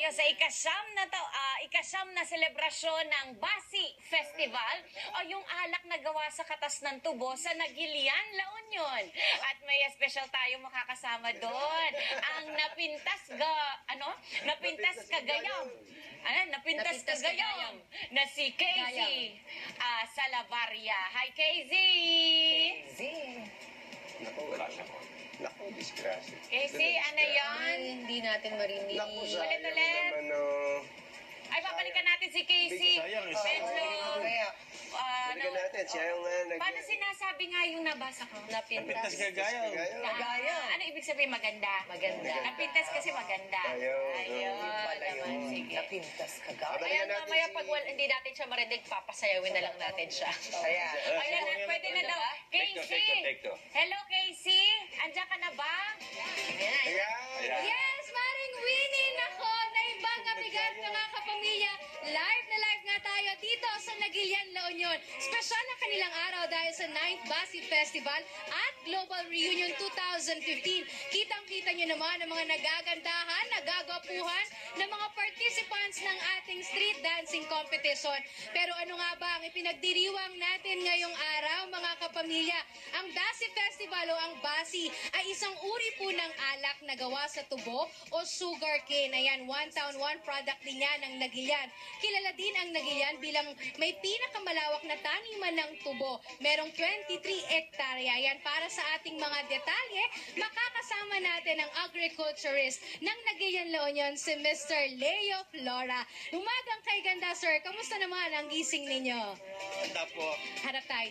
tayo sa ikasyam na selebrasyon ng Basi Festival o yung alak na gawa sa katas ng tubo sa Nagilian, La Union. At may special tayo makakasama doon. Ang Napintas Kagayam na si Casey Salavarria. Hi, Casey! Naku, disgrasya. Casey, ano yan? Hindi natin marinig. Naku, sayang Ulit-ulit. naman, Ay, babalikan natin si Casey. Sayang, Medyo, balikan natin, siya yung paano sinasabi nga yung nabasa ko? Napintas. Gagaya. Ano ibig sabihin maganda? Maganda. Napintas kasi maganda. Ayun. Naman, sige. Napintas kagaya. Ayan, mamaya pag hindi natin siya marinig, papasayawin na lang natin siya. Ayan, pwede na daw. Casey! Hello, Casey! Andiyan ka na ba? Yes, Maring Winnie! Nako, naibang kabigat mga kapamilya. Live na live nga tayo dito sa Nagilian, La Union. Special na kanilang araw dahil sa 9th Basi Festival at Global Reunion 2015. Kitang-kita nyo naman ang mga nagagandahan, nagagapuhan ng mga participants ng ating street dancing competition. Pero ano nga ba ang ipinagdiriwang natin ngayong araw, mga kapamilya? Ang Basi Festival o ang Basi ay isang uri po ng alak na gawa sa tubo o sugar cane. Ayan, one town, one product din yan ng Nagilian. Kilala din ang Nagilian bilang may pinakamalawak na taniman ng tubo. Merong 23 hektarya. Yan, para sa ating mga detalye, makakasama natin ang agriculturist ng Nagilian, La Union, si Mr. Leo Flora. Umagang kay ganda, sir. Kamusta naman ang gising ninyo? Maganda po. Harap tayo.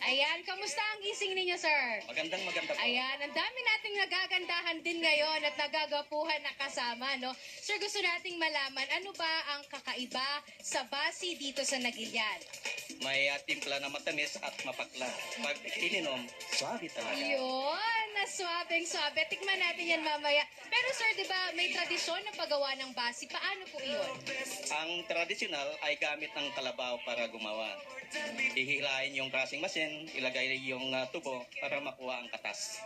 Ayan, kamusta ang gising ninyo, sir? Maganda po. Ayan, ang dami nating nagagandahan din ngayon at nagagapuhan na kasama, no? Sir, gusto nating malaman, ano ba ang kakaiba sa Basi dito sa Nagilian? May timpla na matamis at mapakla. Pag ininom, swabe talaga. Yun, naswabeng-swabe. Tikman natin yan mamaya. Pero sir, di ba may tradisyon na paggawa ng Basi? Paano po iyon? Ang tradisyonal ay gamit ng kalabaw para gumawa. Ihilain yung crushing machine, ilagay yung tubo para makuha ang katas.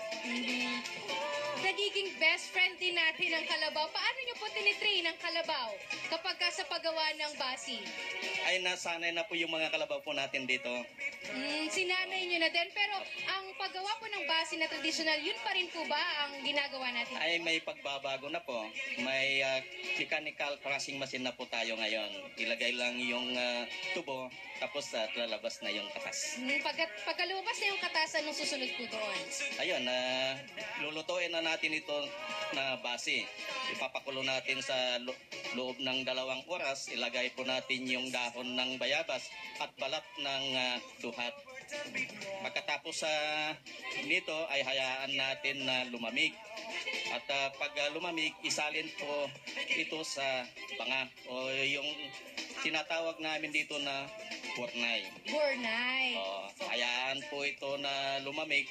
Nagiging best friend din natin ang kalabaw. Paano nyo po tinitrain ang kalabaw kapag sa paggawa ng Basi? Ay nasanay na po yung mga kalabaw po natin dito. Sinanay nyo na din. Pero ang paggawa po ng Basi na traditional, yun pa rin po ba ang ginagawa natin? Ay may pagbabago na po. May mechanical crushing machine na po tayo ngayon. Ilagay lang yung tubo, tapos lalabas na yung katas. Pagkalabas na yung katas, anong susunod po doon? Ayun, lulutuin na natin ito na Basi. Ipapakulo natin sa loob ng 2 oras. Ilagay po natin yung dahon ng bayabas at balat ng duhat. Pagkatapos nito ay hayaan natin na lumamig. At pag lumamig, isalin po ito sa banga o yung tinatawag namin dito na burnay. Burnay. Hayaan po ito na lumamig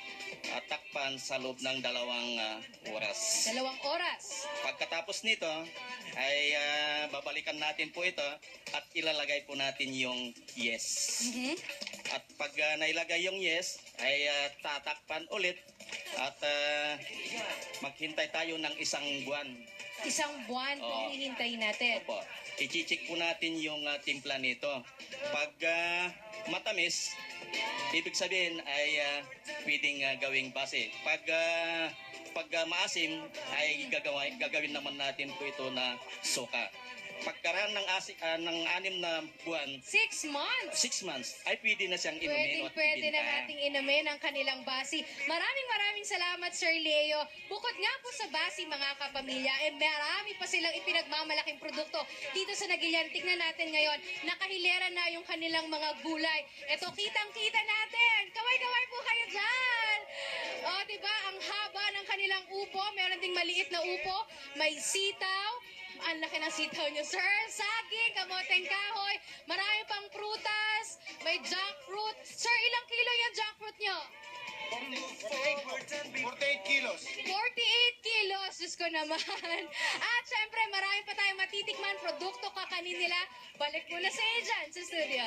at takpan sa loob ng 2 oras. 2 oras. Pagkatapos nito, ay babalikan natin po ito at ilalagay po natin yung yes. At pag nailagay yung yes, ay tatakpan ulit at maghintay tayo ng 1 buwan. 1 buwan po hihintayin natin. Opo. I-check po natin yung timpla nito. Pag matamis, ibig sabihin ay pwedeng gawing base. Pag maasim, ay gagawin naman natin po ito na suka. Pagkaraan ng 6 na buwan, 6 months. 6 months, ay pwede na siyang inumin at Pwede na ibinta. nating inumin ang kanilang Basi. Maraming salamat, Sir Leo. Bukod nga po sa Basi, mga kapamilya, marami pa silang ipinagmamalaking produkto dito sa Nagilian. Tignan natin ngayon, nakahilera na yung kanilang mga gulay. Ito, kitang-kita natin. Kaway-kaway po kayo dyan. Diba, ang haba ng kanilang upo. Meron ding maliit na upo. May sitaw. Ang laki ng sitaw nyo, sir. Saging, kamoteng kahoy. Marami pang prutas. May jackfruit. Sir, ilang kilo yung jackfruit nyo? 48 kilos. 48 kilos. Diyos ko naman. At syempre, marami pa tayong matitikman. Produkto kakanin nila. Balik mo na sa iyo dyan sa studio.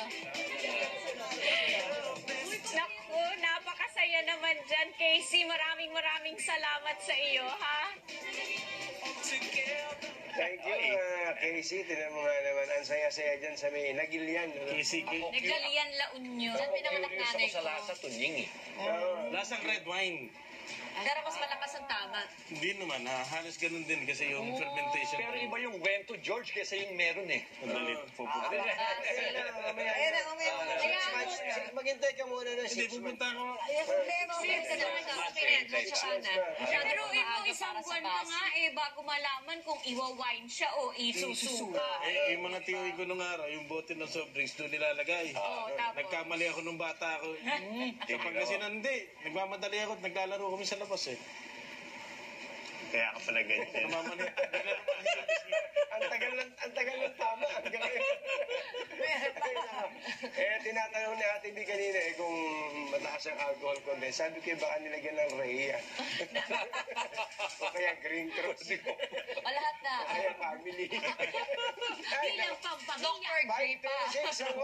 Naku, napakasaya naman dyan, Casey. Maraming salamat sa iyo, ha? Thank you, Casey. Tinan mo nga naman, ang saya-saya dyan sa may Nagilian. Casey, Nagalian La Union. Diyan pinanganak nanay ko. tunying eh. lasang red wine. Pero mas malakas ang tama. Hindi naman, halos ganun din kasi yung fermentation. Pero iba yung Wento George kaysa yung meron eh. Madali po po. Ayun na, mamaya. Maghintay ka muna ng Hindi, 6 months. pupunta ako. Biruin mo, isang buwan pa nga bago malaman kung iwa-wine siya o isusuka. Yung mga tiyoy ko nung araw, yung bote ng soft drinks doon nilalagay. Tapos? Nagkamali ako nung bata ako. Sa Pangasinan, hindi. Nagmamadali ako at naglalaro kami sa labas eh. Kaya ka pala ganyan. Namamali. Ang tagal ng tama. Hanggang ngayon. Tinatanong ni Ate B kanina kung mataas ang alcohol content. Sabi ko baka nilagyan ng Rhea. O kaya Green Cross. O lahat na. Kaya family. Bilang pampamilya. Dr. J pa.